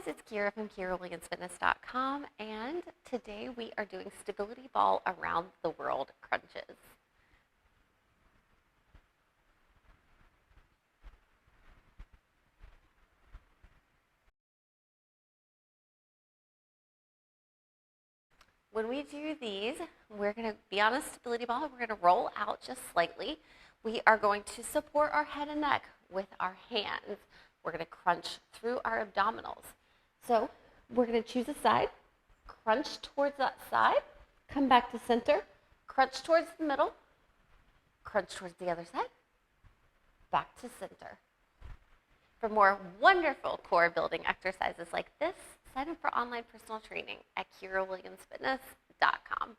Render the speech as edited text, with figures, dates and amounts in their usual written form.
it's Kyra from KyraWilliamsFitness.com, and today we are doing stability ball around the world crunches. When we do these, we're going to be on a stability ball. We're going to roll out just slightly. We are going to support our head and neck with our hands. We're going to crunch through our abdominals. So we're going to choose a side, crunch towards that side, come back to center, crunch towards the middle, crunch towards the other side, back to center. For more wonderful core building exercises like this, sign up for online personal training at KyraWilliamsFitness.com.